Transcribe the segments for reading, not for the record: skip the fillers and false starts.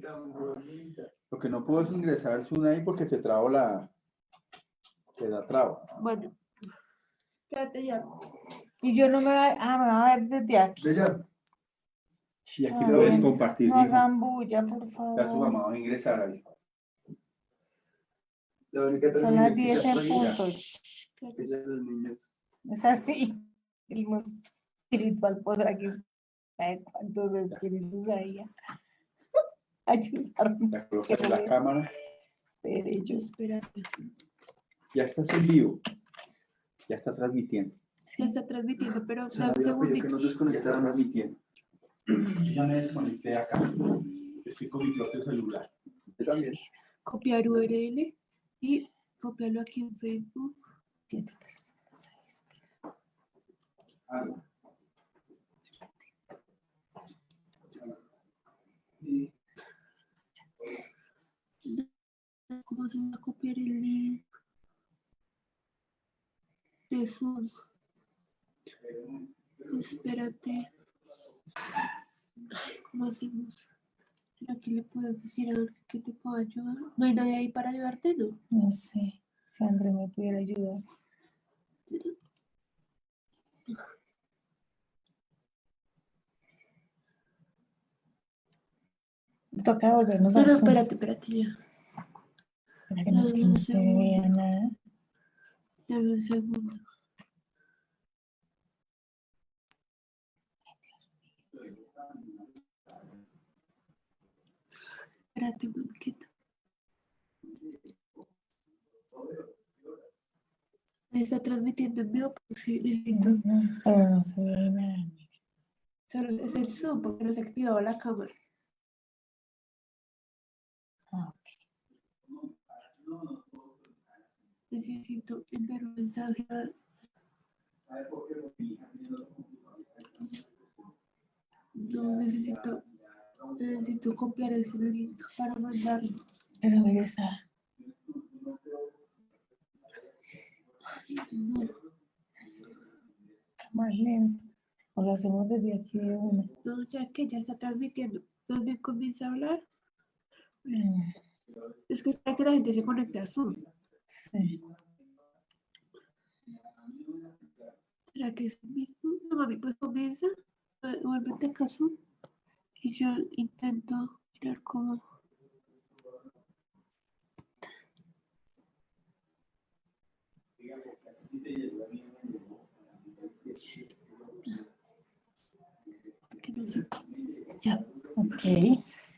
Tan bonita. Lo que no puedo es ingresar Zoom ahí porque te trabo te da trabo. Bueno, espérate ya. Y yo no me voy me va a ver desde aquí. Bella. Y aquí lo ves compartir. No hijo. hagan bulla, por Ya su favor. mamá va a ingresar ahí. La única Son las 10 transmisión en que ya punto. es de los niños. Es así. El mundo espiritual podrá que sabe cuántos espíritus hay. Ayudarme. Ya colocas la cámara. Espere, yo espérate. Ya estás en vivo. Ya está transmitiendo. Ya está transmitiendo, pero Se me dame un había pedido que segundito. nos Ya está desconectáramos. transmitiendo. Yo ya me desconecté acá. Estoy con mi propio celular. Yo también. Copiar URL y copiarlo aquí en Facebook. 7 personas. Algo. ¿Cómo se va a copiar el link de Zoom? Espérate. Ay, ¿cómo hacemos? Aquí le puedes decir a ver que te puedo ayudar. ¿No hay nadie ahí para ayudarte, no? No sé. Si André me pudiera ayudar. Toca volvernos a Zoom. Espérate ya. Para que no se vea nada. Dame un segundo. Espérate un poquito. Me está transmitiendo en vivo porque sí, necesito. Pero no se ve nada. Solo es el Zoom porque no se ha activado la cámara. Ah, ok. Necesito enviar un mensaje a... No, necesito copiar ese link para mandarlo. Pero regresa. No. Más lento. O lo hacemos desde aquí de una. No, ya que ya está transmitiendo. Entonces comienza a hablar. Es que está que la gente se conecte a Zoom. Sí. ¿Será que es el mismo? No, mami, pues comienza. Vuélvete acá a Zoom. Y yo intento mirar cómo. Ya. Ok.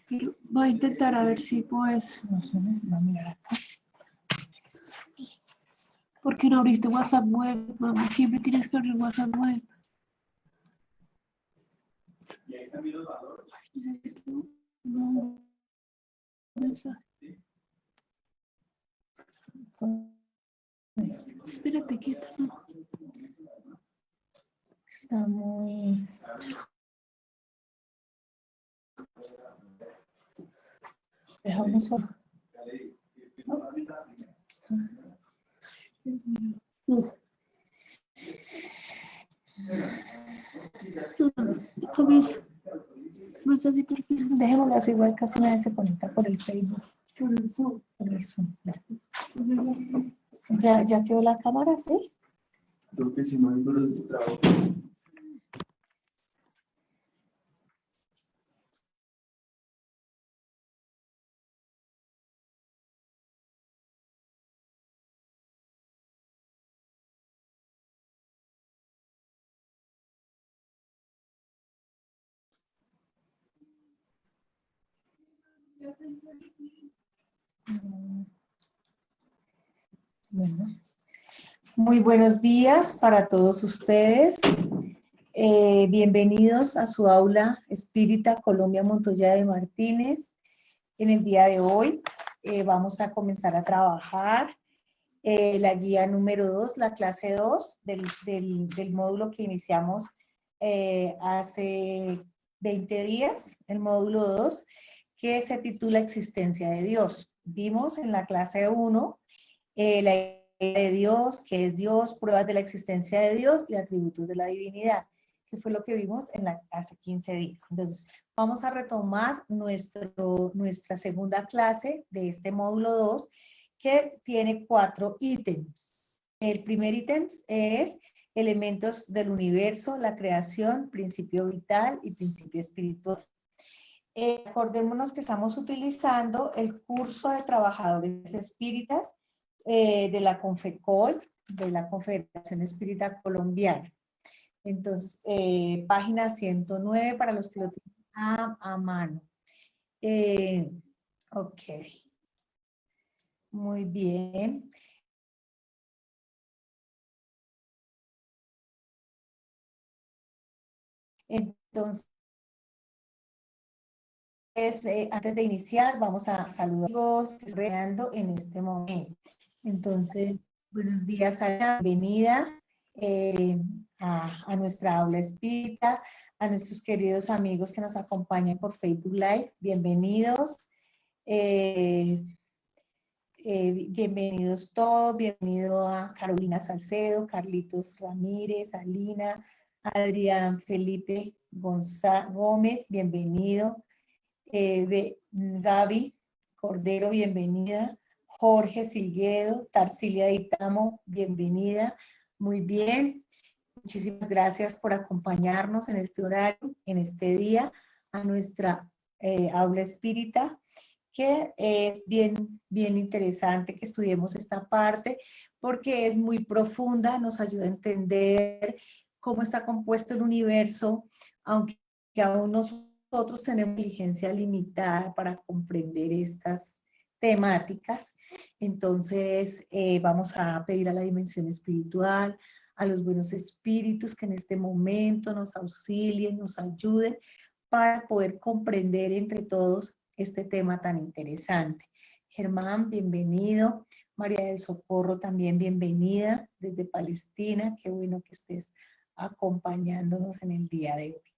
Pero voy a intentar a ver si puedes. Voy a mirar acá. ¿Por qué no abriste WhatsApp web, mami? Siempre tienes que abrir WhatsApp web. ¿Y ahí están viendo los valores? No. Mensaje. Espérate, quieto, no. Está muy... Dejamos solo. Comienza. No es así perfil. Dejémoslo así, igual casi nadie se conecta por el Facebook. Por el Zoom. Por el Zoom. ¿Ya quedó la cámara, sí? Creo que si no hay números de trabajo. Bueno. Muy buenos días para todos ustedes. Bienvenidos a su aula Espírita Colombia Montoya de Martínez. En el día de hoy vamos a comenzar a trabajar la guía número 2, la clase 2 del módulo que iniciamos hace 20 días, el módulo 2, que se titula Existencia de Dios. Vimos en la clase 1 la idea de Dios, qué es Dios, pruebas de la existencia de Dios y atributos de la divinidad. que fue lo que vimos hace 15 días. Entonces, vamos a retomar nuestra segunda clase de este módulo 2, que tiene 4 ítems. El primer ítem es elementos del universo, la creación, principio vital y principio espiritual. Acordémonos que estamos utilizando el curso de trabajadores espíritas de la CONFECOL, de la Confederación Espírita Colombiana. Entonces, página 109 para los que lo tienen a mano. Ok. Muy bien. Entonces, antes de iniciar, vamos a saludar a los que están creando en este momento. Entonces, buenos días, a la bienvenida a nuestra aula espírita, a nuestros queridos amigos que nos acompañan por Facebook Live, bienvenidos. Bienvenidos todos, bienvenido a Carolina Salcedo, Carlitos Ramírez, Alina, Adrián Felipe Gómez, bienvenido. Gaby Cordero, bienvenida. Jorge Silguedo, Tarcilia Ditamo, bienvenida. Muy bien. Muchísimas gracias por acompañarnos en este horario, en este día, a nuestra aula espírita, que es bien interesante que estudiemos esta parte, porque es muy profunda, nos ayuda a entender cómo está compuesto el universo, aunque aún nosotros tenemos inteligencia limitada para comprender estas temáticas. Entonces vamos a pedir a la dimensión espiritual, a los buenos espíritus que en este momento nos auxilien, nos ayuden para poder comprender entre todos este tema tan interesante. Germán, bienvenido. María del Socorro, también bienvenida desde Palestina. Qué bueno que estés acompañándonos en el día de hoy.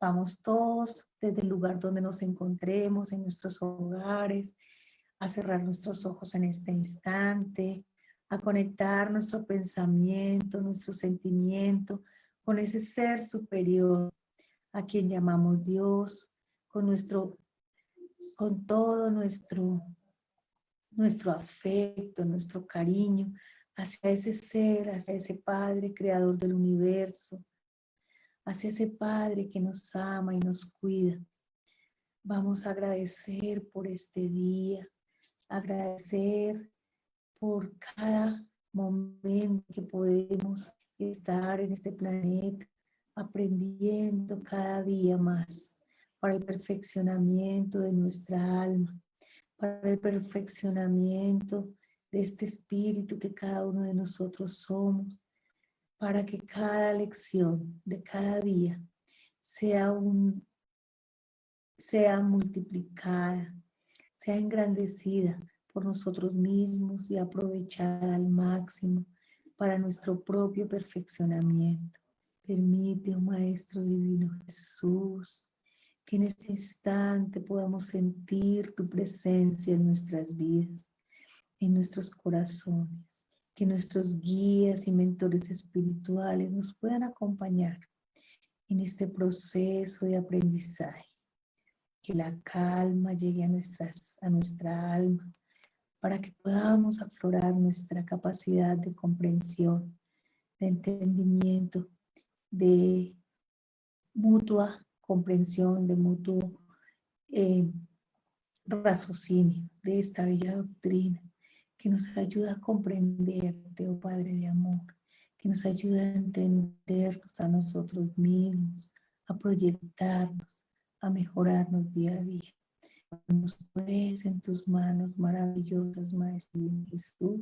Vamos todos desde el lugar donde nos encontremos, en nuestros hogares, a cerrar nuestros ojos en este instante, a conectar nuestro pensamiento, nuestro sentimiento con ese ser superior a quien llamamos Dios, con todo nuestro afecto, nuestro cariño hacia ese ser, hacia ese Padre creador del universo, hacia ese Padre que nos ama y nos cuida. Vamos a agradecer por este día, agradecer por cada momento que podemos estar en este planeta, aprendiendo cada día más para el perfeccionamiento de nuestra alma, para el perfeccionamiento de este espíritu que cada uno de nosotros somos, para que cada lección de cada día sea multiplicada, sea engrandecida por nosotros mismos y aprovechada al máximo para nuestro propio perfeccionamiento. Permite, oh Maestro Divino Jesús, que en este instante podamos sentir tu presencia en nuestras vidas, en nuestros corazones, que nuestros guías y mentores espirituales nos puedan acompañar en este proceso de aprendizaje, que la calma llegue a nuestra alma, para que podamos aflorar nuestra capacidad de comprensión, de entendimiento, de mutua comprensión, de mutuo raciocinio de esta bella doctrina que nos ayuda a comprenderte, oh Padre de amor, que nos ayuda a entendernos a nosotros mismos, a proyectarnos, a mejorarnos día a día. Nos pues en tus manos maravillosas, Maestro Jesús,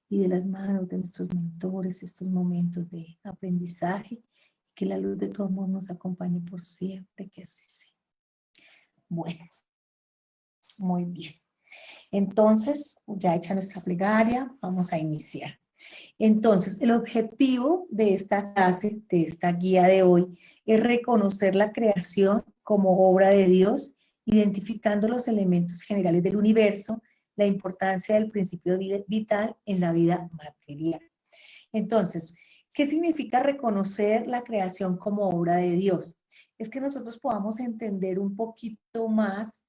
y de las manos de nuestros mentores estos momentos de aprendizaje, que la luz de tu amor nos acompañe por siempre, que así sea. Bueno, muy bien. Entonces, ya hecha nuestra plegaria, vamos a iniciar. Entonces, el objetivo de esta clase, de esta guía de hoy, es reconocer la creación como obra de Dios, identificando los elementos generales del universo, la importancia del principio vital en la vida material. Entonces, ¿Qué significa reconocer la creación como obra de Dios? Es que nosotros podamos entender un poquito más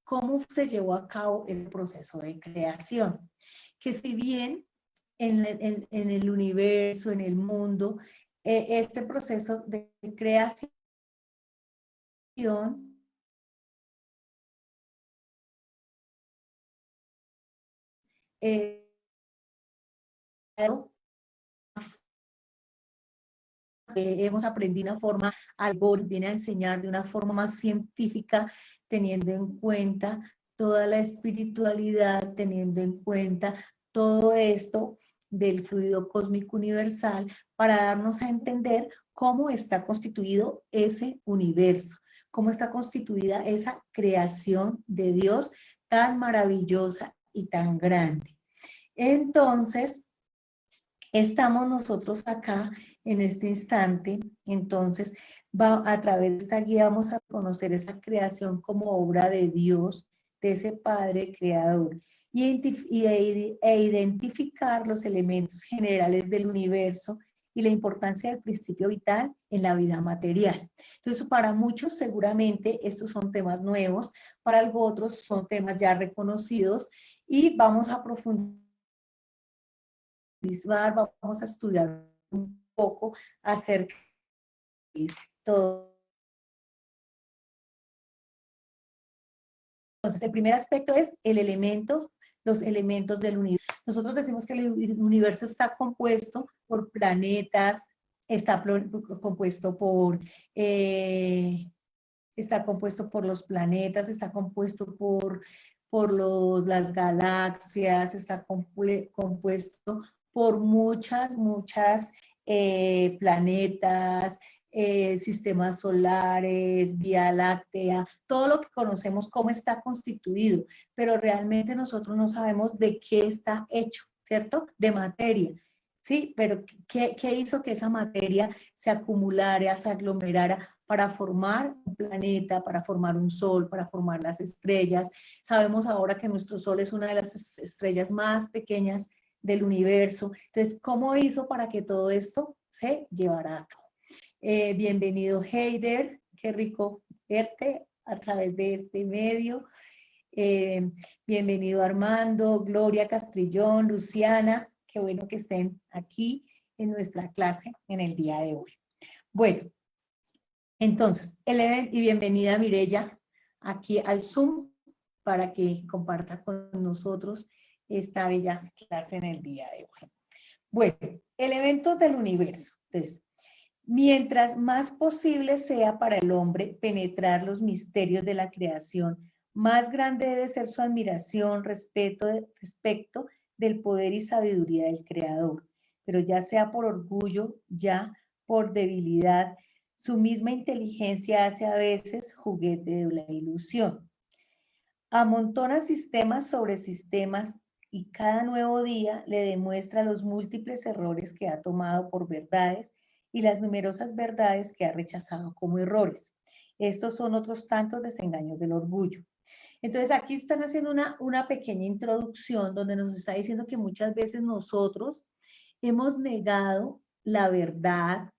cómo se llevó a cabo ese proceso de creación. Que si bien en el universo, en el mundo, este proceso de creación hemos aprendido de una forma, algo viene a enseñar de una forma más científica, teniendo en cuenta toda la espiritualidad, teniendo en cuenta todo esto del fluido cósmico universal, para darnos a entender cómo está constituido ese universo, cómo está constituida esa creación de Dios tan maravillosa y tan grande. Entonces, estamos nosotros acá en este instante, entonces a través de esta guía vamos a conocer esa creación como obra de Dios, de ese Padre Creador, e identificar los elementos generales del universo y la importancia del principio vital en la vida material. Entonces, para muchos seguramente estos son temas nuevos, para otros son temas ya reconocidos y vamos a profundizar, vamos a estudiar un poco acerca de todo. Entonces, el primer aspecto es el elemento, los elementos del universo. Nosotros decimos que el universo está compuesto por planetas, está compuesto por los planetas, está compuesto por las galaxias, está compuesto por muchas planetas, sistemas solares, Vía Láctea, todo lo que conocemos cómo está constituido, pero realmente nosotros no sabemos de qué está hecho, ¿cierto? De materia. Sí, pero ¿qué hizo que esa materia se acumulara, se aglomerara para formar un planeta, para formar un sol, para formar las estrellas? Sabemos ahora que nuestro sol es una de las estrellas más pequeñas del universo. Entonces, ¿cómo hizo para que todo esto se llevara a cabo? Bienvenido, Heider. Qué rico verte a través de este medio. Bienvenido, Armando, Gloria Castrillón, Luciana. Qué bueno que estén aquí en nuestra clase en el día de hoy. Bueno, entonces, y bienvenida Mireya aquí al Zoom para que comparta con nosotros esta bella clase en el día de hoy. Bueno, elementos del universo. Entonces, mientras más posible sea para el hombre penetrar los misterios de la creación, más grande debe ser su admiración respecto del poder y sabiduría del Creador. Pero ya sea por orgullo, ya por debilidad, su misma inteligencia hace a veces juguete de la ilusión. Amontona sistemas sobre sistemas y cada nuevo día le demuestra los múltiples errores que ha tomado por verdades y las numerosas verdades que ha rechazado como errores. Estos son otros tantos desengaños del orgullo. Entonces aquí están haciendo una pequeña introducción donde nos está diciendo que muchas veces nosotros hemos negado la verdad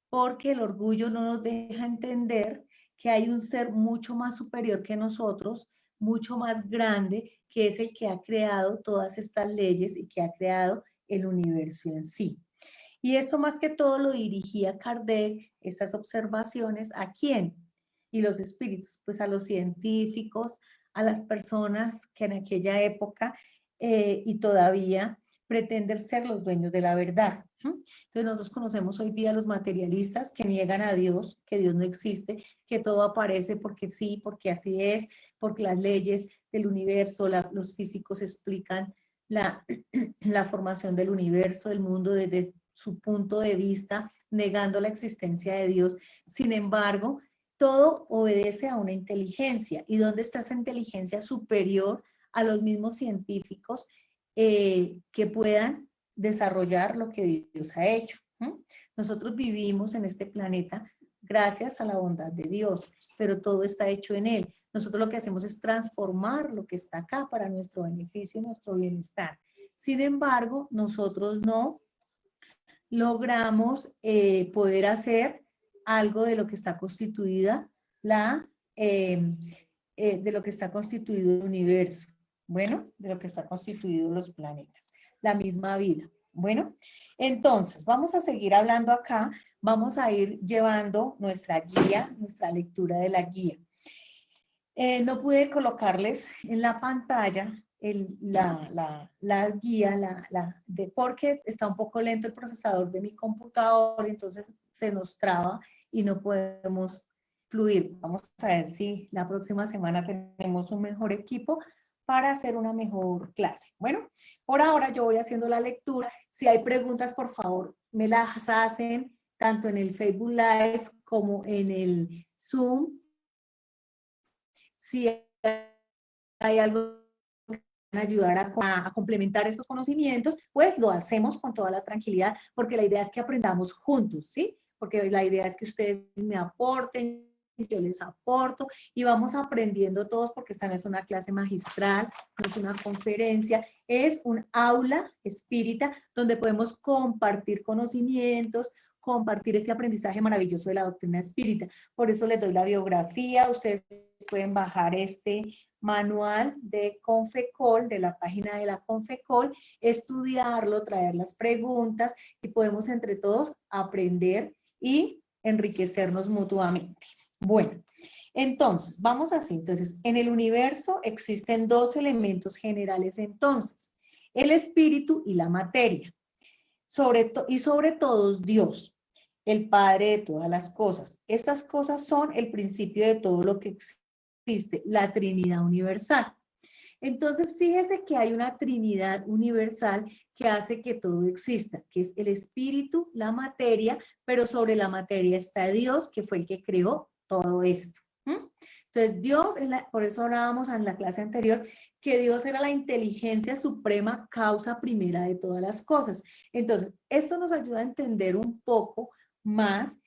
porque el orgullo no nos deja entender que hay un ser mucho más superior que nosotros, mucho más grande, que es el que ha creado todas estas leyes y que ha creado el universo en sí. Y esto más que todo lo dirigía Kardec, estas observaciones, ¿a quién? Y los espíritus, pues a los científicos, a las personas que en aquella época y todavía pretenden ser los dueños de la verdad. Entonces nosotros conocemos hoy día a los materialistas que niegan a Dios, que Dios no existe, que todo aparece porque sí, porque así es, porque las leyes del universo, los físicos explican la formación del universo, del mundo desde su punto de vista, negando la existencia de Dios. Sin embargo, todo obedece a una inteligencia. ¿Y dónde está esa inteligencia superior a los mismos científicos que puedan desarrollar lo que Dios ha hecho? Nosotros vivimos en este planeta gracias a la bondad de Dios, pero todo está hecho en Él. Nosotros lo que hacemos es transformar lo que está acá para nuestro beneficio y nuestro bienestar. Sin embargo, nosotros no logramos poder hacer algo de lo que está constituida de lo que está constituido el universo. Bueno, de lo que está constituido los planetas, la misma vida. Bueno, entonces vamos a seguir hablando acá, vamos a ir llevando nuestra guía, nuestra lectura de la guía. No pude colocarles en la pantalla la guía, porque está un poco lento el procesador de mi computador, entonces se nos traba y no podemos fluir. Vamos a ver si la próxima semana tenemos un mejor equipo para hacer una mejor clase. Bueno, por ahora yo voy haciendo la lectura. Si hay preguntas, por favor, me las hacen tanto en el Facebook Live como en el Zoom. Si hay algo que pueda ayudar a complementar estos conocimientos, pues lo hacemos con toda la tranquilidad, porque la idea es que aprendamos juntos, ¿sí? Porque la idea es que ustedes me aporten, yo les aporto y vamos aprendiendo todos, porque esta no es una clase magistral, no es una conferencia, es un aula espírita donde podemos compartir conocimientos, compartir este aprendizaje maravilloso de la doctrina espírita. Por eso les doy la biografía, ustedes pueden bajar este manual de Confecol, de la página de la Confecol, estudiarlo, traer las preguntas y podemos entre todos aprender y enriquecernos mutuamente. Bueno, entonces, vamos así. Entonces, en el universo existen dos elementos generales entonces, el espíritu y la materia. Sobre todos Dios, el Padre de todas las cosas. Estas cosas son el principio de todo lo que existe, la Trinidad universal. Entonces, fíjese que hay una Trinidad universal que hace que todo exista, que es el espíritu, la materia, pero sobre la materia está Dios, que fue el que creó todo esto. Entonces, Dios, por eso hablábamos en la clase anterior, que Dios era la inteligencia suprema, causa primera de todas las cosas. Entonces, esto nos ayuda a entender un poco más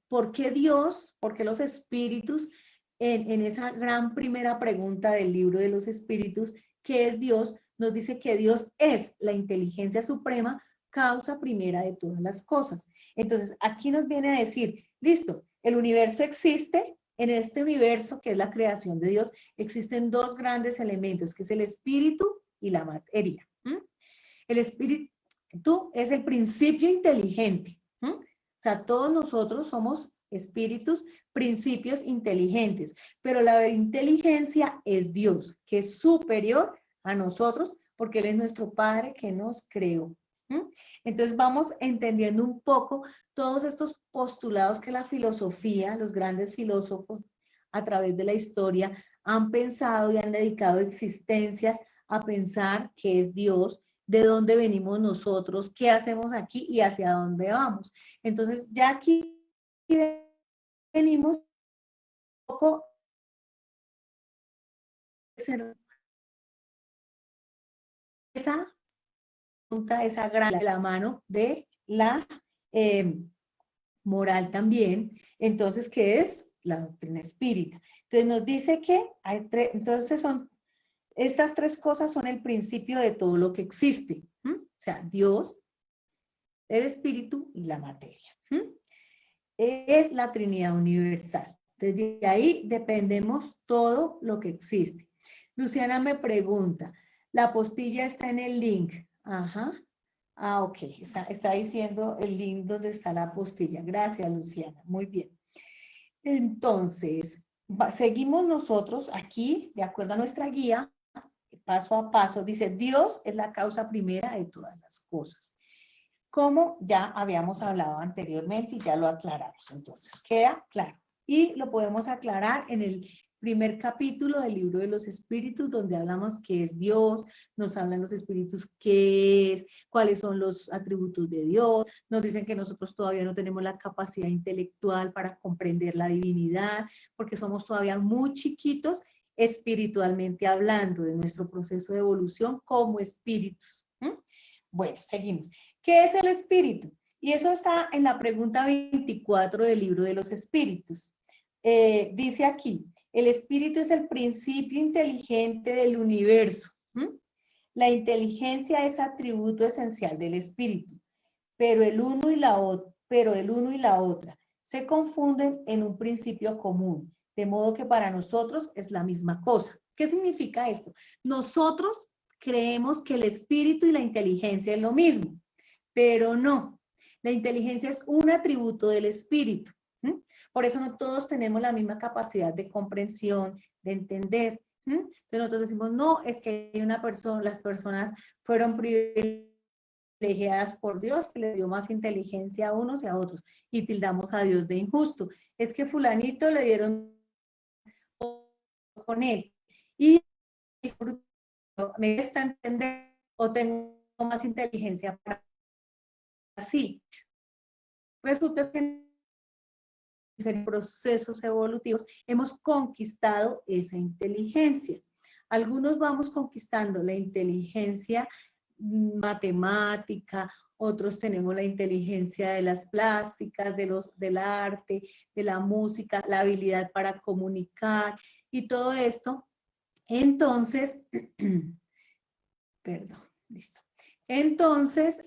por qué Dios, por qué los espíritus, en esa gran primera pregunta del libro de los espíritus, ¿qué es Dios? Nos dice que Dios es la inteligencia suprema, causa primera de todas las cosas. Entonces, aquí nos viene a decir, listo, el universo existe. En este universo, que es la creación de Dios, existen dos grandes elementos, que es el espíritu y la materia. El espíritu es el principio inteligente. O sea, todos nosotros somos espíritus, principios inteligentes, pero la inteligencia es Dios, que es superior a nosotros, porque Él es nuestro Padre que nos creó. Entonces vamos entendiendo un poco todos estos postulados que la filosofía, los grandes filósofos a través de la historia han pensado y han dedicado existencias a pensar qué es Dios, de dónde venimos nosotros, qué hacemos aquí y hacia dónde vamos. Entonces ya aquí venimos un poco esa gran de la mano de la moral también. Entonces, ¿qué es? La doctrina espírita. Entonces nos dice que hay estas tres cosas son el principio de todo lo que existe. O sea, Dios, el espíritu y la materia. Es la Trinidad universal. Entonces, de ahí dependemos todo lo que existe. Luciana me pregunta, ¿la apostilla está en el link? Ajá. Ah, ok. Está diciendo el link donde está la apostilla. Gracias, Luciana. Muy bien. Entonces, seguimos nosotros aquí, de acuerdo a nuestra guía, paso a paso. Dice, Dios es la causa primera de todas las cosas. Como ya habíamos hablado anteriormente y ya lo aclaramos. Entonces, queda claro. Y lo podemos aclarar en el primer capítulo del libro de los espíritus, donde hablamos qué es Dios, nos hablan los espíritus qué es, cuáles son los atributos de Dios, nos dicen que nosotros todavía no tenemos la capacidad intelectual para comprender la divinidad, porque somos todavía muy chiquitos espiritualmente hablando de nuestro proceso de evolución como espíritus. Bueno, seguimos. ¿Qué es el espíritu? Y eso está en la pregunta 24 del libro de los espíritus. Dice aquí, el espíritu es el principio inteligente del universo. La inteligencia es atributo esencial del espíritu, pero el uno y la otra se confunden en un principio común, de modo que para nosotros es la misma cosa. ¿Qué significa esto? Nosotros creemos que el espíritu y la inteligencia es lo mismo, pero no. La inteligencia es un atributo del espíritu. Por eso no todos tenemos la misma capacidad de comprensión, de entender. Entonces nosotros decimos, no, es que hay una persona, las personas fueron privilegiadas por Dios, que le dio más inteligencia a unos y a otros, y tildamos a Dios de injusto. Es que fulanito le dieron con él, y me está a entender, o tengo más inteligencia para así. Resulta que en diferentes procesos evolutivos hemos conquistado esa inteligencia. Algunos vamos conquistando la inteligencia matemática, otros tenemos la inteligencia de las plásticas, del arte, de la música, la habilidad para comunicar y todo esto. Entonces, perdón, listo. Entonces,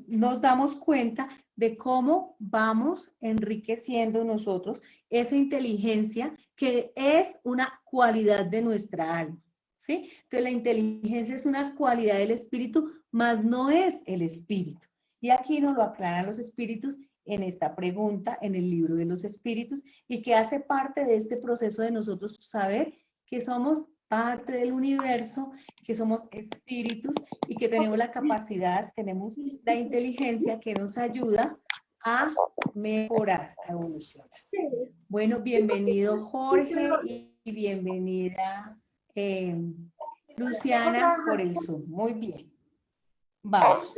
nos damos cuenta de cómo vamos enriqueciendo nosotros esa inteligencia que es una cualidad de nuestra alma, ¿sí? Entonces, la inteligencia es una cualidad del espíritu, mas no es el espíritu. Y aquí nos lo aclaran los espíritus en esta pregunta, en el libro de los espíritus, y que hace parte de este proceso de nosotros saber que somos parte del universo, que somos espíritus y que tenemos la capacidad, tenemos la inteligencia que nos ayuda a mejorar, a evolucionar. Bueno, bienvenido Jorge y bienvenida Luciana por el Zoom. Muy bien. Vamos.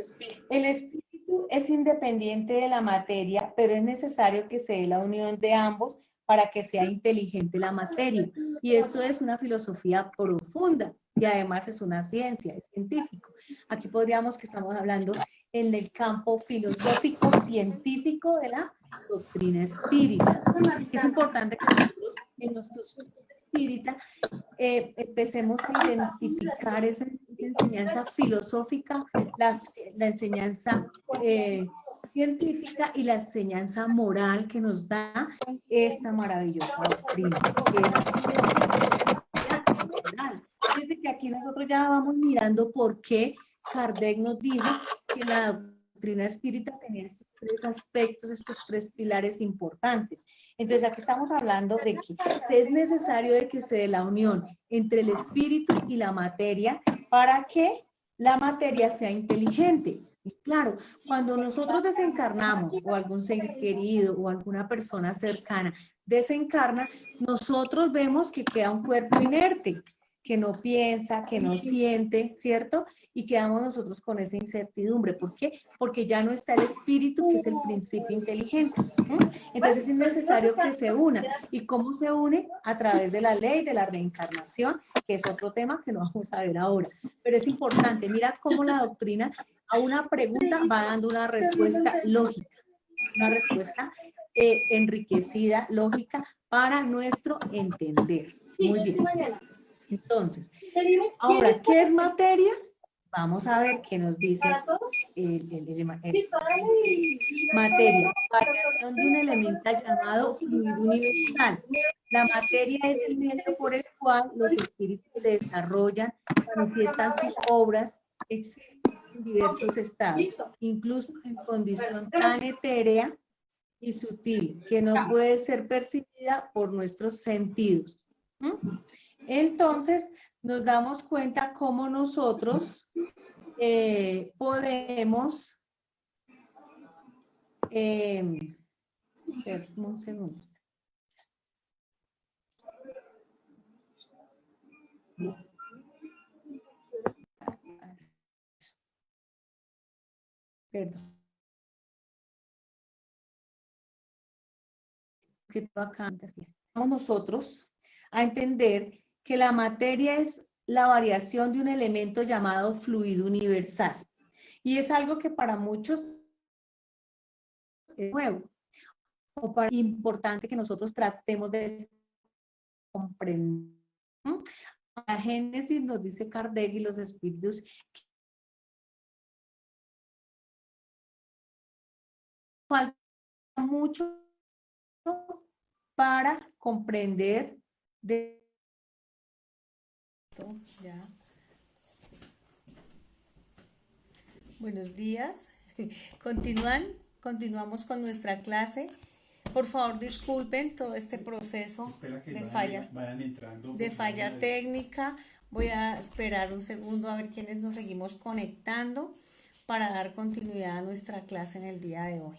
El espíritu es independiente de la materia, pero es necesario que se dé la unión de ambos para que sea inteligente la materia. Y esto es una filosofía profunda y además es una ciencia, es científico. Aquí podríamos que estamos hablando en el campo filosófico científico de la doctrina espírita. Es importante que nosotros en nuestro estudio espírita empecemos a identificar esa enseñanza filosófica, la enseñanza científica y la enseñanza moral que nos da esta maravillosa doctrina. Fíjense que aquí nosotros ya vamos mirando por qué Kardec nos dijo que la doctrina espírita tenía estos tres aspectos, estos tres pilares importantes. Entonces aquí estamos hablando de que es necesario de que se dé la unión entre el espíritu y la materia para que la materia sea inteligente. Y claro, cuando nosotros desencarnamos o algún ser querido o alguna persona cercana desencarna, nosotros vemos que queda un cuerpo inerte, que no piensa, que no siente, ¿cierto? Y quedamos nosotros con esa incertidumbre. ¿Por qué? Porque ya no está el espíritu, que es el principio inteligente. Entonces es necesario que se una. ¿Y cómo se une? A través de la ley de la reencarnación, que es otro tema que no vamos a ver ahora. Pero es importante, mira cómo la doctrina a una pregunta va dando una respuesta lógica, una respuesta enriquecida, lógica, para nuestro entender. Muy bien. Entonces, ahora, ¿qué es materia? Vamos a ver qué nos dice materia. Variación de un elemento llamado fluido universal. La materia es el medio por el cual los espíritus se desarrollan, manifiestan sus obras, existen en diversos estados, incluso en condición tan etérea y sutil que no puede ser percibida por nuestros sentidos. Entonces, nos damos cuenta cómo nosotros podemos... un segundo. Perdón. Que acá vamos nosotros a entender que la materia es la variación de un elemento llamado fluido universal. Y es algo que para muchos es nuevo, o para importante que nosotros tratemos de comprender. La Génesis nos dice Kardec y los espíritus falta mucho para comprender de esto. Ya. Buenos días. Continuamos con nuestra clase. Por favor, disculpen todo este proceso de falla técnica. Voy a esperar un segundo a ver quiénes nos seguimos conectando para dar continuidad a nuestra clase en el día de hoy.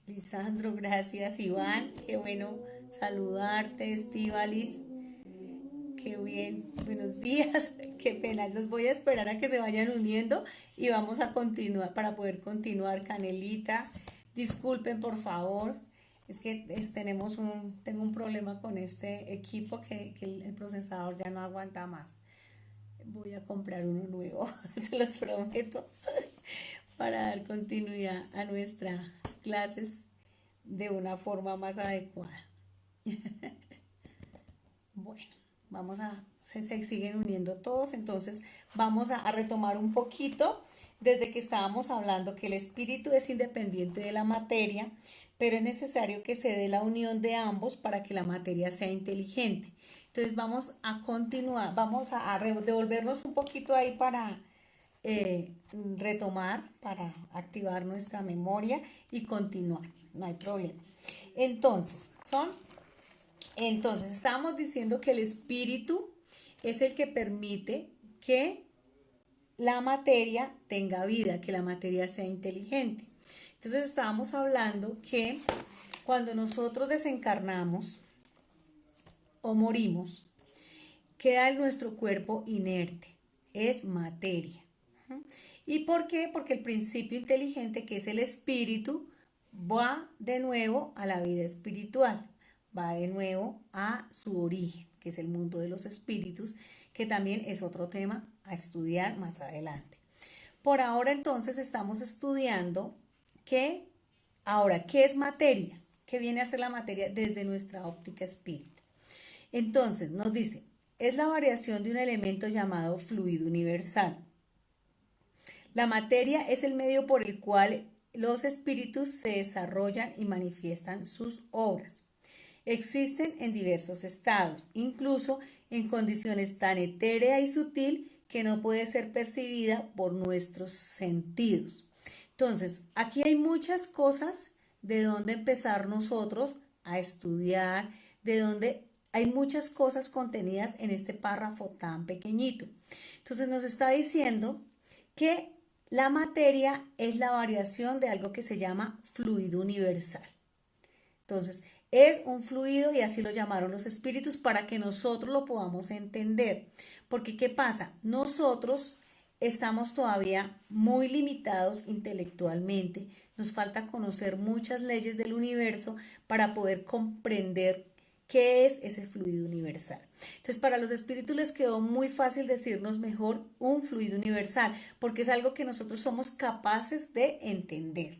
Lisandro, gracias. Iván, qué bueno saludarte. Estíbalis, qué bien. Buenos días. Qué pena. Los voy a esperar a que se vayan uniendo y vamos a continuar para poder continuar. Canelita, disculpen por favor. Es que tengo un problema con este equipo que el procesador ya no aguanta más. Voy a comprar uno nuevo, se los prometo, para dar continuidad a nuestras clases de una forma más adecuada. Bueno, se siguen uniendo todos, entonces vamos a retomar un poquito desde que estábamos hablando que el espíritu es independiente de la materia, pero es necesario que se dé la unión de ambos para que la materia sea inteligente. Entonces vamos a continuar, vamos a devolvernos un poquito ahí para retomar, para activar nuestra memoria y continuar, no hay problema. Entonces, estábamos diciendo que el espíritu es el que permite que la materia tenga vida, que la materia sea inteligente. Entonces estábamos hablando que cuando nosotros desencarnamos o morimos, queda en nuestro cuerpo inerte, es materia. ¿Y por qué? Porque el principio inteligente, que es el espíritu, va de nuevo a la vida espiritual, va de nuevo a su origen, que es el mundo de los espíritus, que también es otro tema a estudiar más adelante. Por ahora entonces estamos estudiando ¿qué es materia? ¿Qué viene a ser la materia desde nuestra óptica espírita? Entonces nos dice, es la variación de un elemento llamado fluido universal. La materia es el medio por el cual los espíritus se desarrollan y manifiestan sus obras. Existen en diversos estados, incluso en condiciones tan etérea y sutil que no puede ser percibida por nuestros sentidos. Entonces, aquí hay muchas cosas de donde empezar nosotros a estudiar, de donde hay muchas cosas contenidas en este párrafo tan pequeñito. Entonces, nos está diciendo que la materia es la variación de algo que se llama fluido universal. Entonces, es un fluido y así lo llamaron los espíritus para que nosotros lo podamos entender. Porque, ¿qué pasa? Nosotros estamos todavía muy limitados intelectualmente. Nos falta conocer muchas leyes del universo para poder comprender qué es ese fluido universal. Entonces, para los espíritus les quedó muy fácil decirnos mejor un fluido universal, porque es algo que nosotros somos capaces de entender.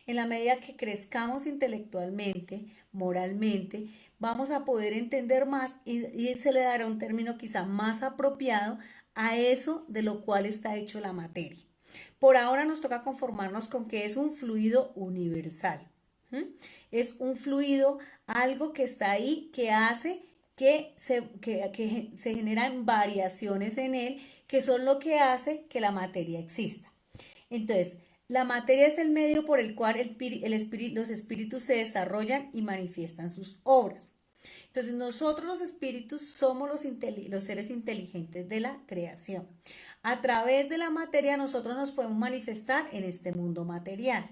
En la medida que crezcamos intelectualmente, moralmente, vamos a poder entender más y se le dará un término quizá más apropiado a eso de lo cual está hecho la materia. Por ahora nos toca conformarnos con que es un fluido universal. Es un fluido, algo que está ahí, que hace que se generan variaciones en él, que son lo que hace que la materia exista. Entonces, la materia es el medio por el cual los espíritus se desarrollan y manifiestan sus obras. Entonces, nosotros los espíritus somos los seres inteligentes de la creación. A través de la materia nosotros nos podemos manifestar en este mundo material,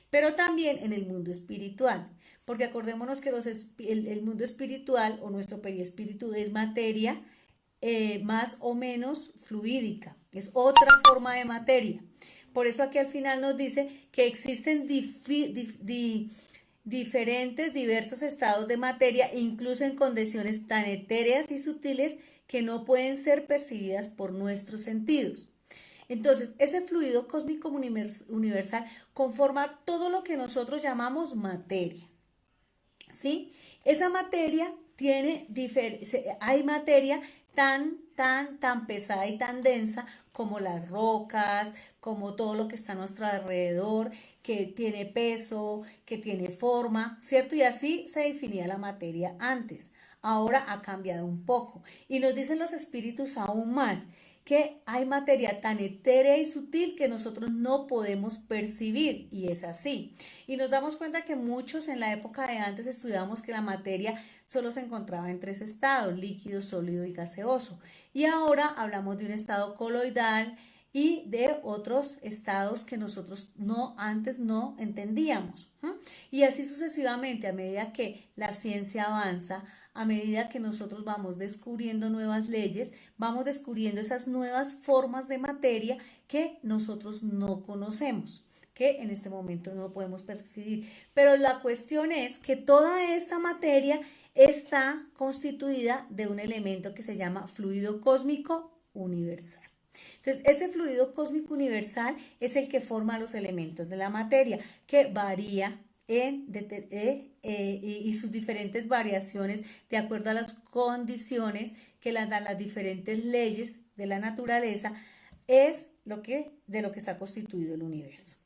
pero también en el mundo espiritual, porque acordémonos que el mundo espiritual o nuestro perispíritu es materia más o menos fluídica, es otra forma de materia. Por eso aquí al final nos dice que existen diversos estados de materia, incluso en condiciones tan etéreas y sutiles que no pueden ser percibidas por nuestros sentidos. Entonces, ese fluido cósmico universal conforma todo lo que nosotros llamamos materia, ¿sí? Esa materia hay materia tan pesada y tan densa como las rocas, como todo lo que está a nuestro alrededor, que tiene peso, que tiene forma, ¿cierto? Y así se definía la materia antes. Ahora ha cambiado un poco. Y nos dicen los espíritus aún más, que hay materia tan etérea y sutil que nosotros no podemos percibir, y es así. Y nos damos cuenta que muchos en la época de antes estudiamos que la materia solo se encontraba en 3 estados, líquido, sólido y gaseoso. Y ahora hablamos de un estado coloidal y de otros estados que nosotros antes no entendíamos. Y así sucesivamente, a medida que la ciencia avanza, a medida que nosotros vamos descubriendo nuevas leyes, vamos descubriendo esas nuevas formas de materia que nosotros no conocemos, que en este momento no podemos percibir. Pero la cuestión es que toda esta materia está constituida de un elemento que se llama fluido cósmico universal. Entonces, ese fluido cósmico universal es el que forma los elementos de la materia, que varía y sus diferentes variaciones de acuerdo a las condiciones que las dan las diferentes leyes de la naturaleza, es de lo que está constituido el universo.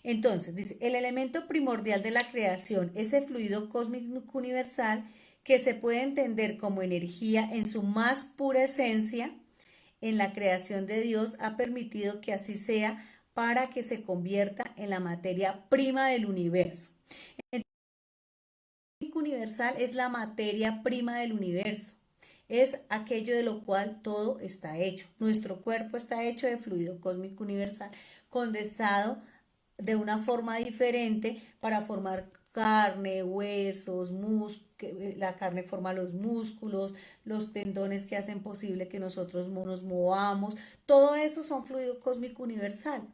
Entonces, dice, el elemento primordial de la creación, ese fluido cósmico universal, que se puede entender como energía en su más pura esencia, en la creación de Dios ha permitido que así sea para que se convierta en la materia prima del universo. El fluido universal es la materia prima del universo. Es aquello de lo cual todo está hecho. Nuestro cuerpo está hecho de fluido cósmico universal condensado de una forma diferente para formar carne, huesos, la carne forma los músculos, los tendones que hacen posible que nosotros nos movamos. Todo eso son fluido cósmico universal,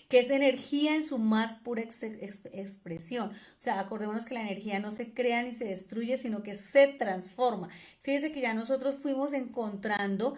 que es energía en su más pura expresión. O sea, acordémonos que la energía no se crea ni se destruye, sino que se transforma. Fíjense que ya nosotros fuimos encontrando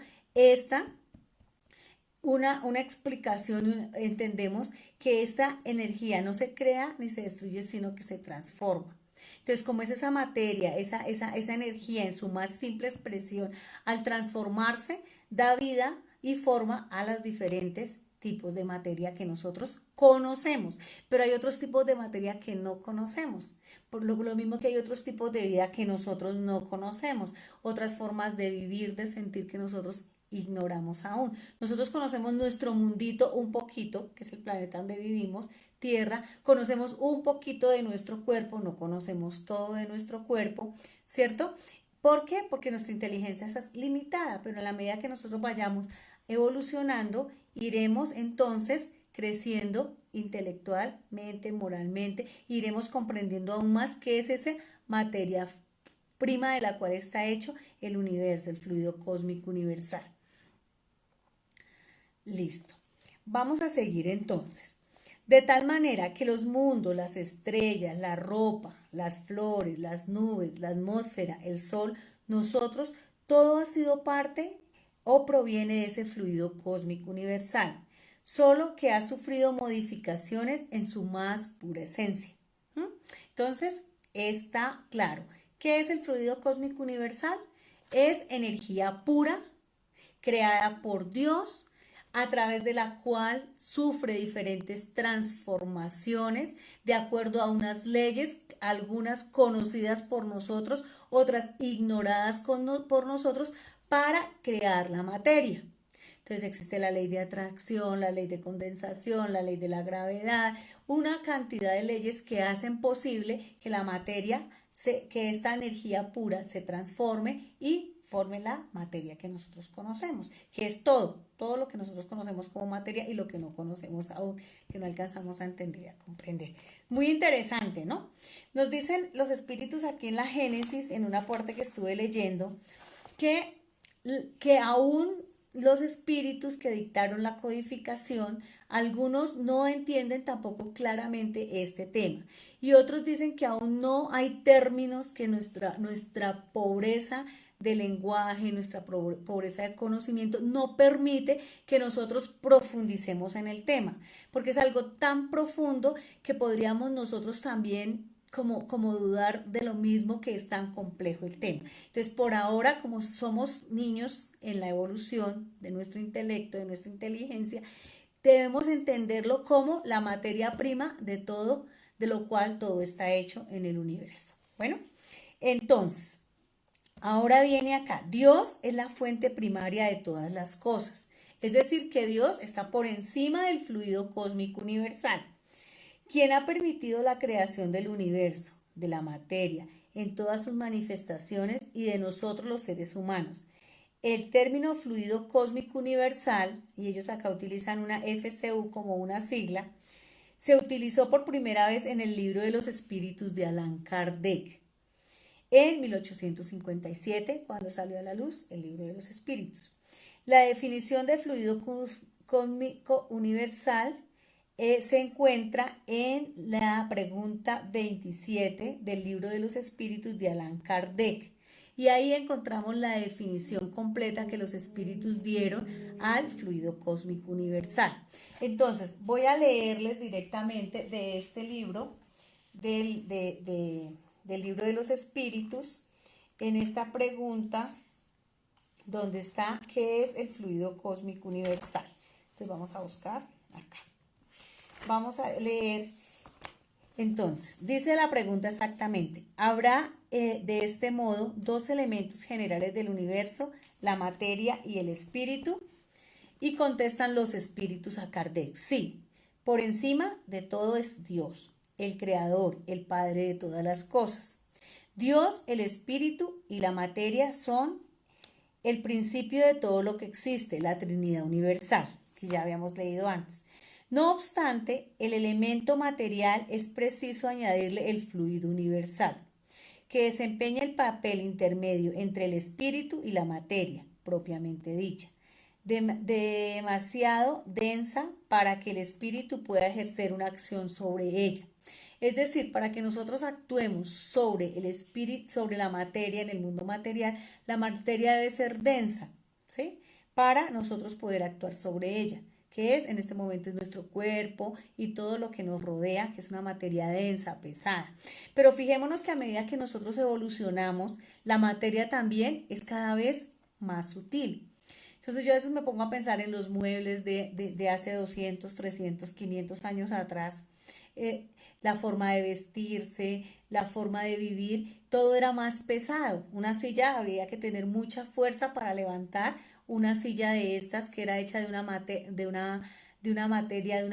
una explicación, entendemos que esta energía no se crea ni se destruye, sino que se transforma. Entonces, como es esa materia, esa energía en su más simple expresión, al transformarse, da vida y forma a los diferentes tipos de materia que nosotros conocemos, pero hay otros tipos de materia que no conocemos, por lo mismo que hay otros tipos de vida que nosotros no conocemos, otras formas de vivir, de sentir que nosotros ignoramos aún. Nosotros conocemos nuestro mundito un poquito, que es el planeta donde vivimos, Tierra, conocemos un poquito de nuestro cuerpo, no conocemos todo de nuestro cuerpo, ¿cierto? ¿Por qué? Porque nuestra inteligencia es limitada, pero en la medida que nosotros vayamos evolucionando, iremos entonces creciendo intelectualmente, moralmente, iremos comprendiendo aún más qué es esa materia prima de la cual está hecho el universo, el fluido cósmico universal. Listo. Vamos a seguir entonces. De tal manera que los mundos, las estrellas, la ropa, las flores, las nubes, la atmósfera, el sol, nosotros, todo ha sido parte o proviene de ese fluido cósmico universal, solo que ha sufrido modificaciones en su más pura esencia. Entonces, está claro. ¿Qué es el fluido cósmico universal? Es energía pura, creada por Dios, a través de la cual sufre diferentes transformaciones de acuerdo a unas leyes, algunas conocidas por nosotros, otras ignoradas por nosotros, para crear la materia. Entonces existe la ley de atracción, la ley de condensación, la ley de la gravedad, una cantidad de leyes que hacen posible que la materia, que esta energía pura se transforme y forme la materia que nosotros conocemos, que es todo lo que nosotros conocemos como materia y lo que no conocemos aún, que no alcanzamos a entender y a comprender. Muy interesante, ¿no? Nos dicen los espíritus aquí en la Génesis, en una parte que estuve leyendo, que aún los espíritus que dictaron la codificación, algunos no entienden tampoco claramente este tema y otros dicen que aún no hay términos, que nuestra pobreza de lenguaje, nuestra pobreza de conocimiento, no permite que nosotros profundicemos en el tema, porque es algo tan profundo que podríamos nosotros también como dudar de lo mismo, que es tan complejo el tema. Entonces, por ahora, como somos niños en la evolución de nuestro intelecto, de nuestra inteligencia, debemos entenderlo como la materia prima de todo, de lo cual todo está hecho en el universo. Bueno, entonces, ahora viene acá. Dios es la fuente primaria de todas las cosas. Es decir, que Dios está por encima del fluido cósmico universal. ¿Quién ha permitido la creación del universo, de la materia, en todas sus manifestaciones y de nosotros los seres humanos? El término fluido cósmico universal, y ellos acá utilizan una FCU como una sigla, se utilizó por primera vez en el Libro de los Espíritus de Allan Kardec en 1857, cuando salió a la luz el Libro de los Espíritus. La definición de fluido cósmico universal se encuentra en la pregunta 27 del Libro de los Espíritus de Allan Kardec. Y ahí encontramos la definición completa que los espíritus dieron al fluido cósmico universal. Entonces, voy a leerles directamente de este libro, del Libro de los Espíritus, en esta pregunta donde está, ¿qué es el fluido cósmico universal? Entonces, vamos a buscar acá. Vamos a leer. Entonces, dice la pregunta exactamente: ¿habrá de este modo dos elementos generales del universo, la materia y el espíritu? Y contestan los espíritus a Kardec: sí, por encima de todo es Dios, el creador, el padre de todas las cosas. Dios, el espíritu y la materia son el principio de todo lo que existe, la Trinidad universal, que ya habíamos leído antes. No obstante, el elemento material es preciso añadirle el fluido universal, que desempeña el papel intermedio entre el espíritu y la materia, propiamente dicha, demasiado densa para que el espíritu pueda ejercer una acción sobre ella. Es decir, para que nosotros actuemos sobre el espíritu, sobre la materia en el mundo material, la materia debe ser densa, ¿sí? Para nosotros poder actuar sobre ella, que es en este momento es nuestro cuerpo y todo lo que nos rodea, que es una materia densa, pesada. Pero fijémonos que a medida que nosotros evolucionamos, la materia también es cada vez más sutil. Entonces yo a veces me pongo a pensar en los muebles de hace 200, 300, 500 años atrás, la forma de vestirse, la forma de vivir, todo era más pesado. Una silla habría que tener mucha fuerza para levantar una silla de estas que era hecha de una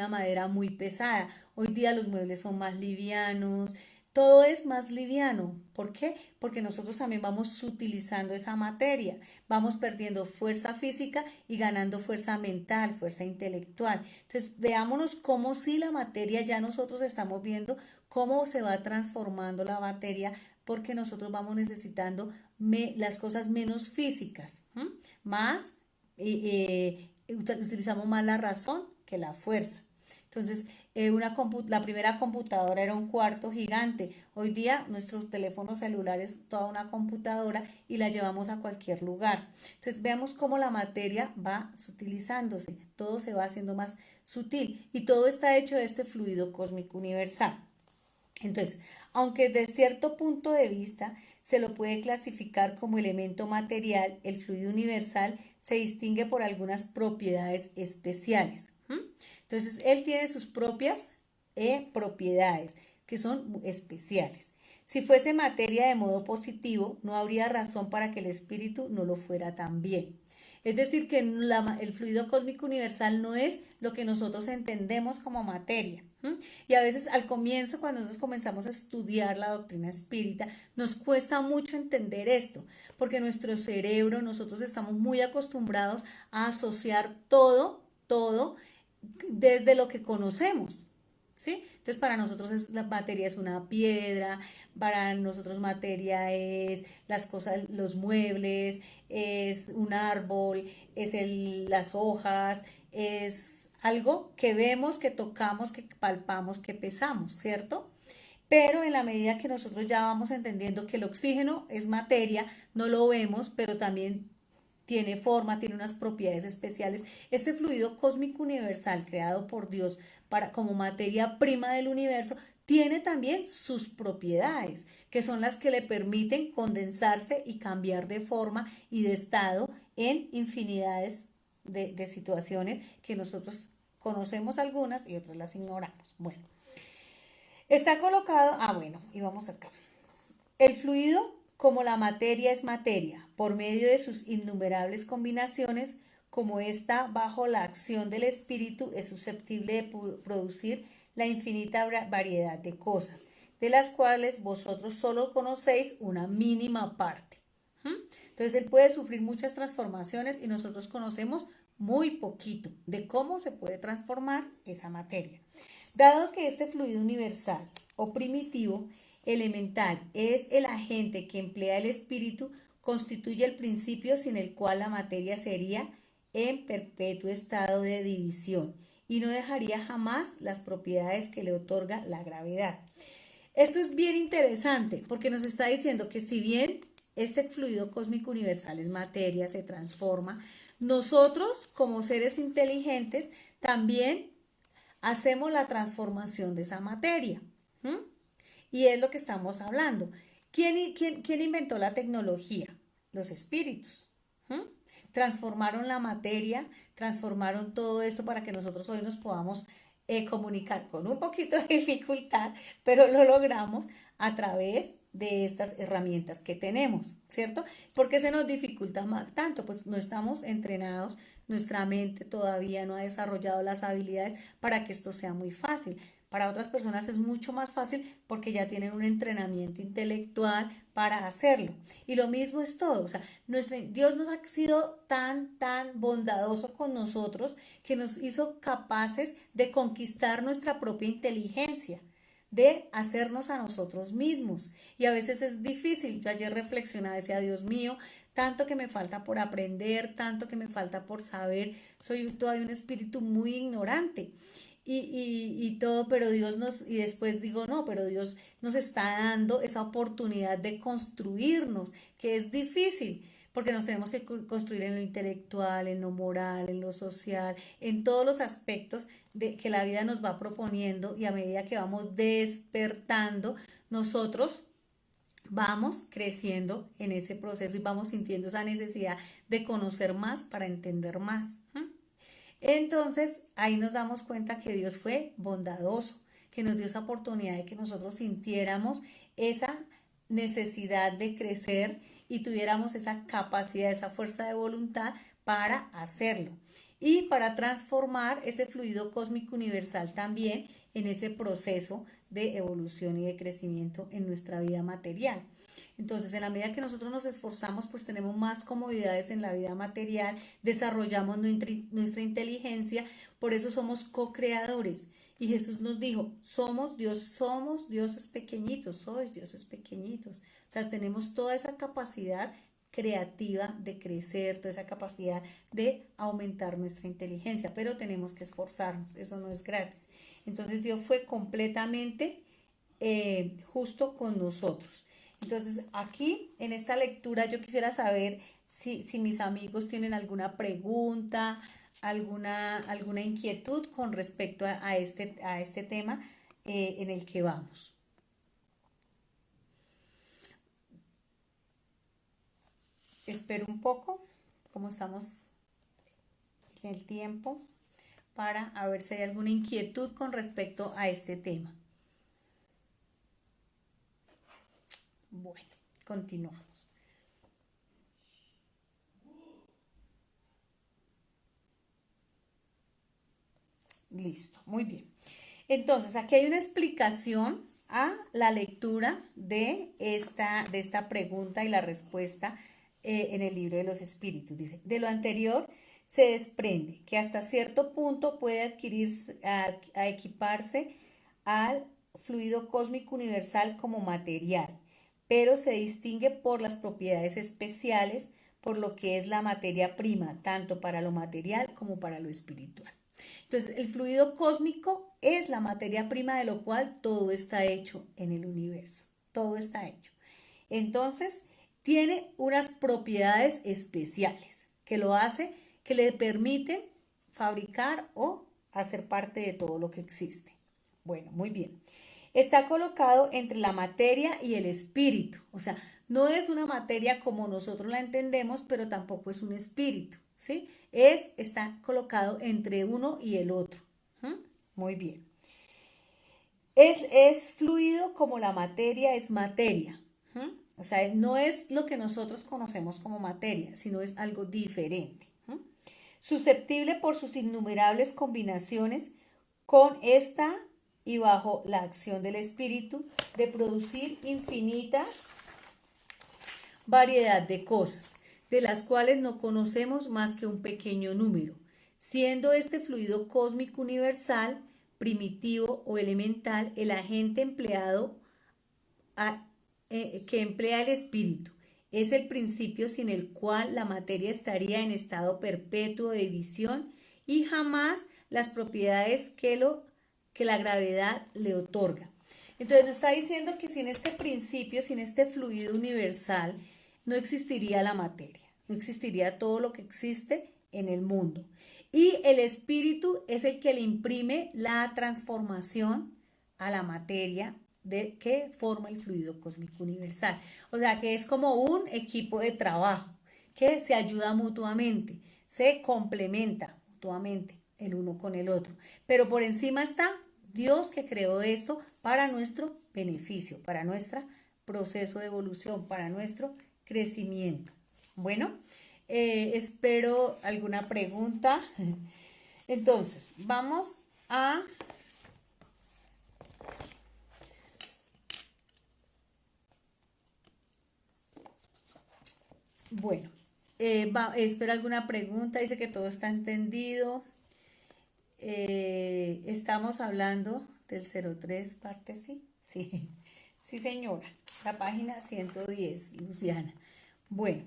madera muy pesada. Hoy día los muebles son más livianos, todo es más liviano. ¿Por qué? Porque nosotros también vamos sutilizando esa materia, vamos perdiendo fuerza física y ganando fuerza mental, fuerza intelectual. Entonces, veámonos cómo si la materia, ya nosotros estamos viendo cómo se va transformando la materia, porque nosotros vamos necesitando las cosas menos físicas, más, utilizamos más la razón que la fuerza. Entonces, la primera computadora era un cuarto gigante. Hoy día nuestros teléfonos celulares, toda una computadora, y la llevamos a cualquier lugar. Entonces, veamos cómo la materia va sutilizándose, todo se va haciendo más sutil y todo está hecho de este fluido cósmico universal. Entonces, aunque de cierto punto de vista se lo puede clasificar como elemento material, el fluido universal se distingue por algunas propiedades especiales. Entonces, él tiene sus propias propiedades que son especiales. Si fuese materia de modo positivo, no habría razón para que el espíritu no lo fuera también. Es decir, que el fluido cósmico universal no es lo que nosotros entendemos como materia. Y a veces al comienzo, cuando nosotros comenzamos a estudiar la doctrina espírita, nos cuesta mucho entender esto, porque nuestro cerebro, nosotros estamos muy acostumbrados a asociar todo desde lo que conocemos, ¿sí? Entonces para nosotros la materia es una piedra, para nosotros materia es las cosas, los muebles, es un árbol, es las hojas, es algo que vemos, que tocamos, que palpamos, que pesamos, ¿cierto? pero en la medida que nosotros ya vamos entendiendo que el oxígeno es materia, no lo vemos, pero también tiene forma, tiene unas propiedades especiales. Este fluido cósmico universal creado por Dios como materia prima del universo tiene también sus propiedades, que son las que le permiten condensarse y cambiar de forma y de estado en infinidades de situaciones que nosotros conocemos algunas y otras las ignoramos. Bueno, está colocado, y vamos acá. El fluido, como la materia es materia, por medio de sus innumerables combinaciones, como está bajo la acción del espíritu, es susceptible de producir la infinita variedad de cosas, de las cuales vosotros solo conocéis una mínima parte. Entonces él puede sufrir muchas transformaciones y nosotros conocemos muy poquito de cómo se puede transformar esa materia. Dado que este fluido universal o primitivo elemental es el agente que emplea el espíritu, constituye el principio sin el cual la materia sería en perpetuo estado de división y no dejaría jamás las propiedades que le otorga la gravedad. Esto es bien interesante porque nos está diciendo que si bien este fluido cósmico universal es materia, se transforma, nosotros como seres inteligentes también hacemos la transformación de esa materia. Y es lo que estamos hablando. ¿Quién inventó la tecnología? Los espíritus. Transformaron la materia, transformaron todo esto para que nosotros hoy nos podamos comunicar con un poquito de dificultad, pero lo logramos a través de estas herramientas que tenemos, ¿cierto? ¿Por qué se nos dificulta tanto? Pues no estamos entrenados, nuestra mente todavía no ha desarrollado las habilidades para que esto sea muy fácil. Para otras personas es mucho más fácil porque ya tienen un entrenamiento intelectual para hacerlo. Y lo mismo es todo. O sea, Dios nos ha sido tan bondadoso con nosotros que nos hizo capaces de conquistar nuestra propia inteligencia, de hacernos a nosotros mismos. Y a veces es difícil. Yo ayer reflexionaba, decía, Dios mío, tanto que me falta por aprender, tanto que me falta por saber. Soy todavía un espíritu muy ignorante. Y todo, pero y después digo, no, pero Dios nos está dando esa oportunidad de construirnos, que es difícil, porque nos tenemos que construir en lo intelectual, en lo moral, en lo social, en todos los aspectos que la vida nos va proponiendo, y a medida que vamos despertando, nosotros vamos creciendo en ese proceso y vamos sintiendo esa necesidad de conocer más para entender más. Entonces, ahí nos damos cuenta que Dios fue bondadoso, que nos dio esa oportunidad de que nosotros sintiéramos esa necesidad de crecer y tuviéramos esa capacidad, esa fuerza de voluntad para hacerlo y para transformar ese fluido cósmico universal también en ese proceso de evolución y de crecimiento en nuestra vida material. Entonces, en la medida que nosotros nos esforzamos, pues tenemos más comodidades en la vida material, desarrollamos nuestra inteligencia, por eso somos co-creadores. Y Jesús nos dijo, somos dioses pequeñitos, sois dioses pequeñitos. O sea, tenemos toda esa capacidad creativa de crecer, toda esa capacidad de aumentar nuestra inteligencia, pero tenemos que esforzarnos, eso no es gratis. Entonces, Dios fue completamente justo con nosotros. Entonces, aquí en esta lectura yo quisiera saber si mis amigos tienen alguna pregunta, alguna inquietud con respecto a este tema en el que vamos. Espero un poco, como estamos en el tiempo, para ver si hay alguna inquietud con respecto a este tema. Bueno, continuamos. Listo, muy bien. Entonces, aquí hay una explicación a la lectura de esta pregunta y la respuesta en el libro de los espíritus. Dice, de lo anterior se desprende que hasta cierto punto puede a equiparse al fluido cósmico universal como material, pero se distingue por las propiedades especiales, por lo que es la materia prima, tanto para lo material como para lo espiritual. Entonces, el fluido cósmico es la materia prima de lo cual todo está hecho en el universo. Todo está hecho. Entonces, tiene unas propiedades especiales que le permiten fabricar o hacer parte de todo lo que existe. Bueno, muy bien. Está colocado entre la materia y el espíritu. O sea, no es una materia como nosotros la entendemos, pero tampoco es un espíritu, ¿sí? Está colocado entre uno y el otro. Muy bien. Es fluido como la materia es materia. O sea, no es lo que nosotros conocemos como materia, sino es algo diferente. Susceptible por sus innumerables combinaciones con esta y bajo la acción del espíritu de producir infinita variedad de cosas, de las cuales no conocemos más que un pequeño número, siendo este fluido cósmico universal, primitivo o elemental, el agente empleado que emplea el espíritu. Es el principio sin el cual la materia estaría en estado perpetuo de división y jamás las propiedades que la gravedad le otorga. Entonces nos está diciendo que sin este principio, sin este fluido universal, no existiría la materia, no existiría todo lo que existe en el mundo. Y el espíritu es el que le imprime la transformación a la materia que forma el fluido cósmico universal. O sea que es como un equipo de trabajo que se ayuda mutuamente, se complementa mutuamente el uno con el otro. Pero por encima está Dios, que creó esto para nuestro beneficio, para nuestro proceso de evolución, para nuestro crecimiento. Bueno, espero alguna pregunta. Entonces, vamos a... Bueno, espero alguna pregunta. Dice que todo está entendido. Estamos hablando del 03, parte sí. Sí, sí señora. La página 110, Luciana. Bueno,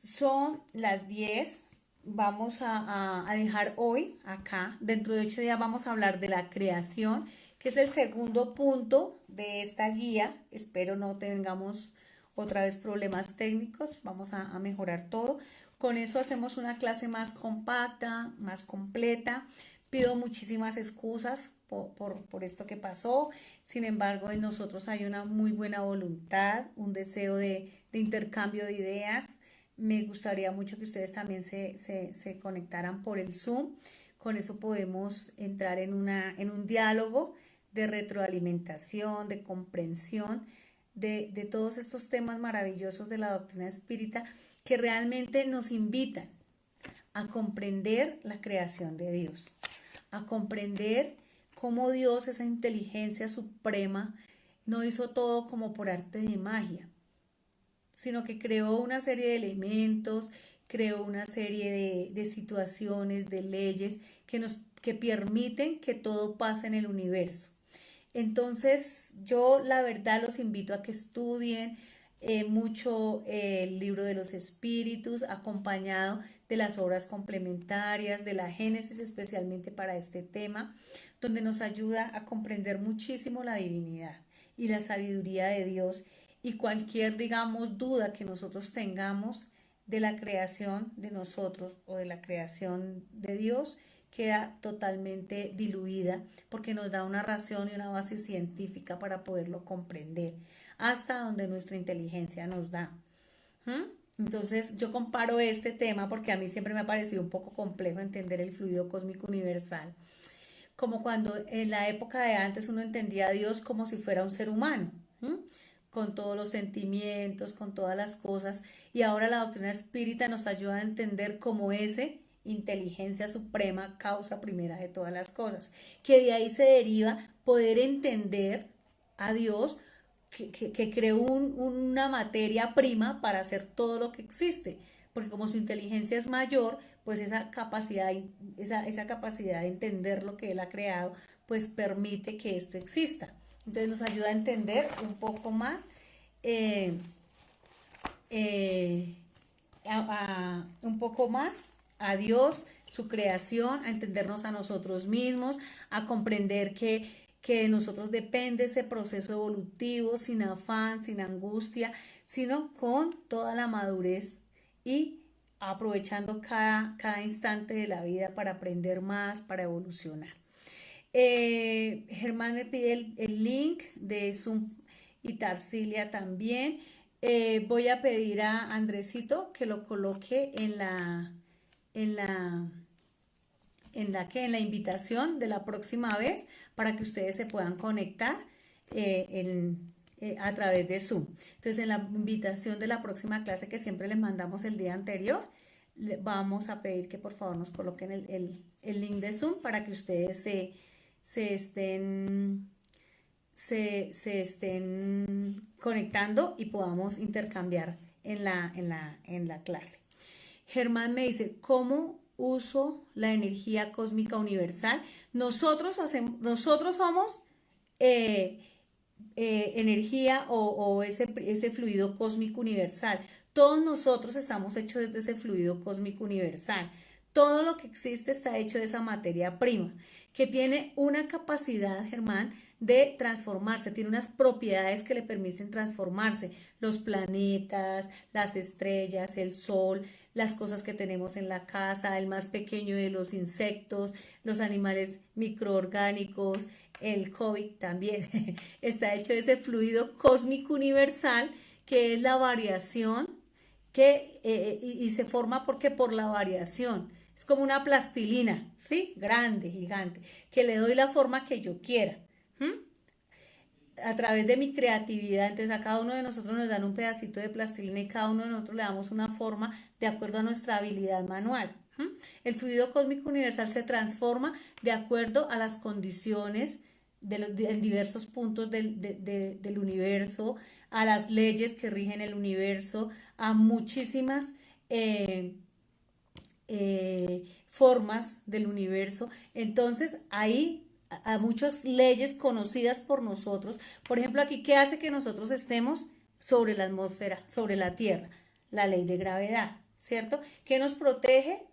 son las 10. Vamos a dejar hoy acá. Dentro de 8 días vamos a hablar de la creación, que es el segundo punto de esta guía. Espero no tengamos otra vez problemas técnicos. Vamos a mejorar todo. Con eso hacemos una clase más compacta, más completa. Pido muchísimas excusas por esto que pasó. Sin embargo, en nosotros hay una muy buena voluntad, un deseo de intercambio de ideas. Me gustaría mucho que ustedes también se conectaran por el Zoom. Con eso podemos entrar en un diálogo de retroalimentación, de comprensión de todos estos temas maravillosos de la doctrina espírita que realmente nos invitan a comprender la creación de Dios, a comprender cómo Dios, esa inteligencia suprema, no hizo todo como por arte de magia, sino que creó una serie de elementos, creó una serie de situaciones, de leyes que permiten que todo pase en el universo. Entonces, yo la verdad los invito a que estudien mucho el libro de los espíritus, acompañado de las obras complementarias, de la Génesis especialmente para este tema, donde nos ayuda a comprender muchísimo la divinidad y la sabiduría de Dios y cualquier, digamos, duda que nosotros tengamos de la creación de nosotros o de la creación de Dios queda totalmente diluida porque nos da una razón y una base científica para poderlo comprender hasta donde nuestra inteligencia nos da. Entonces yo comparo este tema porque a mí siempre me ha parecido un poco complejo entender el fluido cósmico universal, como cuando en la época de antes uno entendía a Dios como si fuera un ser humano, con todos los sentimientos, con todas las cosas, y ahora la doctrina espírita nos ayuda a entender como ese inteligencia suprema, causa primera de todas las cosas, que de ahí se deriva poder entender a Dios que creó una materia prima para hacer todo lo que existe, porque como su inteligencia es mayor, pues esa capacidad de entender lo que Él ha creado, pues permite que esto exista. Entonces nos ayuda a entender un poco más a Dios, su creación, a entendernos a nosotros mismos, a comprender que de nosotros depende ese proceso evolutivo, sin afán, sin angustia, sino con toda la madurez y aprovechando cada instante de la vida para aprender más, para evolucionar. Germán me pide el link de Zoom y Tarsilia también. Voy a pedir a Andresito que lo coloque en la invitación de la próxima vez para que ustedes se puedan conectar a través de Zoom. Entonces, en la invitación de la próxima clase que siempre les mandamos el día anterior, vamos a pedir que por favor nos coloquen el link de Zoom para que ustedes se estén conectando y podamos intercambiar en la clase. Germán me dice, ¿cómo uso la energía cósmica universal? Nosotros somos energía o ese fluido cósmico universal. Todos nosotros estamos hechos de ese fluido cósmico universal. Todo lo que existe está hecho de esa materia prima, que tiene una capacidad, Germán, de transformarse, tiene unas propiedades que le permiten transformarse. Los planetas, las estrellas, el sol, las cosas que tenemos en la casa, el más pequeño de los insectos, los animales microorgánicos, el COVID también está hecho de ese fluido cósmico universal que es la variación y se forma por la variación. Es como una plastilina, ¿sí? Grande, gigante, que le doy la forma que yo quiera. A través de mi creatividad, entonces a cada uno de nosotros nos dan un pedacito de plastilina y cada uno de nosotros le damos una forma de acuerdo a nuestra habilidad manual. El fluido cósmico universal se transforma de acuerdo a las condiciones en diversos puntos del universo, a las leyes que rigen el universo, a muchísimas formas del universo. Entonces ahí a muchas leyes conocidas por nosotros. Por ejemplo, aquí, ¿qué hace que nosotros estemos sobre la atmósfera, sobre la Tierra? La ley de gravedad, ¿cierto? Que nos protege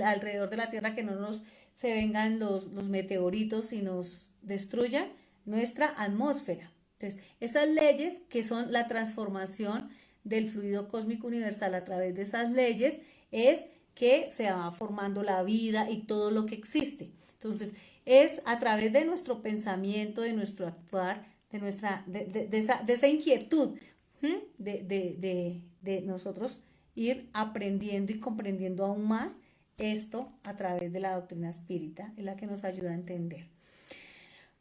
alrededor de la Tierra, que no se vengan los meteoritos y nos destruyan nuestra atmósfera. Entonces, esas leyes que son la transformación del fluido cósmico universal a través de esas leyes es que se va formando la vida y todo lo que existe. Entonces, es a través de nuestro pensamiento, de nuestro actuar, de esa inquietud, de nosotros ir aprendiendo y comprendiendo aún más esto a través de la doctrina espírita, es la que nos ayuda a entender.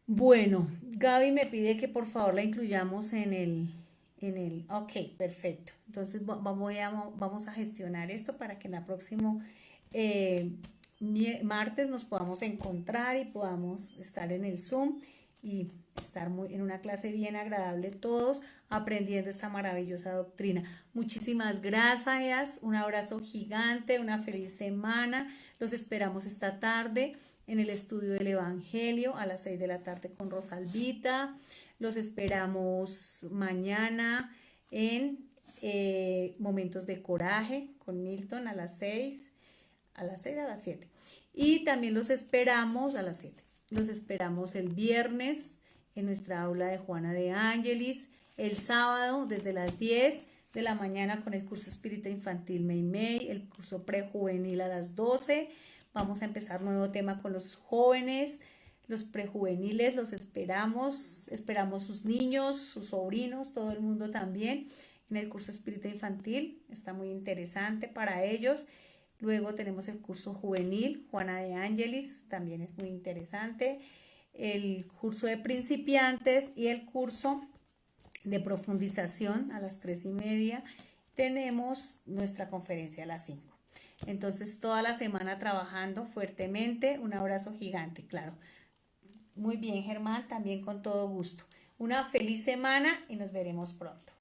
Bueno, Gaby me pide que por favor la incluyamos en el ok, perfecto. Entonces vamos a gestionar esto para que en la próximo martes nos podamos encontrar y podamos estar en el Zoom y estar en una clase bien agradable todos, aprendiendo esta maravillosa doctrina. Muchísimas gracias, un abrazo gigante, una feliz semana. Los esperamos esta tarde en el estudio del Evangelio a las 6 de la tarde con Rosalvita. Los esperamos mañana en Momentos de Coraje con Milton a las 6, a las 7. Y también los esperamos a las 7. Los esperamos el viernes en nuestra aula de Juana de Ángelis, el sábado desde las 10 de la mañana con el curso Espírita Infantil Meimei, el curso prejuvenil a las 12. Vamos a empezar nuevo tema con los jóvenes, los prejuveniles, los esperamos sus niños, sus sobrinos, todo el mundo también en el curso Espírita Infantil, está muy interesante para ellos. Luego tenemos el curso juvenil, Juana de Ángelis, también es muy interesante. El curso de principiantes y el curso de profundización a las 3:30. Tenemos nuestra conferencia a las 5. Entonces, toda la semana trabajando fuertemente. Un abrazo gigante, claro. Muy bien, Germán, también con todo gusto. Una feliz semana y nos veremos pronto.